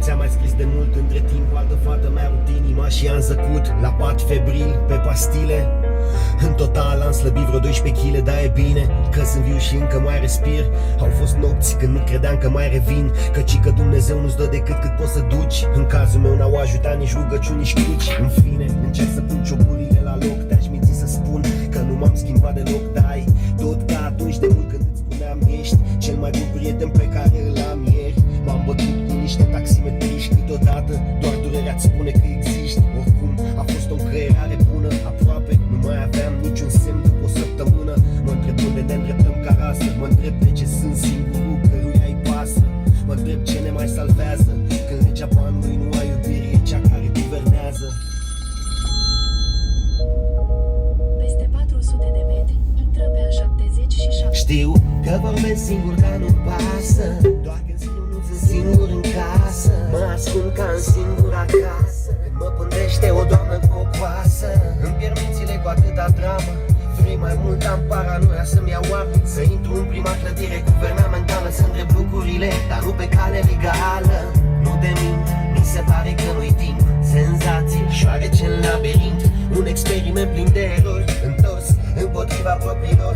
ți-am mai scris de mult, între timp altă fată mi-a rupt inima și am zăcut la pat febril pe pastile. În total am slăbit vreo 12 kg, dar e bine că sunt viu și încă mai respir. Au fost nopți când nu credeam că mai revin, căci că Dumnezeu nu-ți dă decât cât poți să duci. În cazul meu n-au ajutat nici rugăciuni, nici cruci. În fine, încerc să pun cioburile la loc. Te-aș minți să spun că nu m-am schimbat deloc, dar ai tot ca atunci de mult când îți spuneam ești cel mai bun prieten pe care îl am ieri. M-am bătut cu niște taximetriști câteodată, doar durerea-ți spune că existi. Oricum, a fost o încreierare bună, aproape nu mai aveam niciun semn după o săptămână. Mă întreb unde ne îndreptăm ca rasă, mă întreb de ce sunt singurul căruia îi pasă. Mă întreb ce ne mai salvează, când legea banului nu a iubirii, e cea care guvernează. Peste 400 de metri, intră pe A77. Știu că vorbesc singur, dar nu pasă. Doar când scriu nu sunt singur în casă. Mă ascund ca în singura casă. Când mă pândește o doamnă cu o coasă, îmi pierd mințile cu atâta dramă. Vrei mai mult, am paranoia să-mi iau arme, să intru în prima clădire guvernamentală, să întreb lucrurile, dar nu pe cale legală. Nu de mint, mi se pare că nu-i timp. Senzații, șoarece în labirint, un experiment plin de erori, întors împotriva propriilor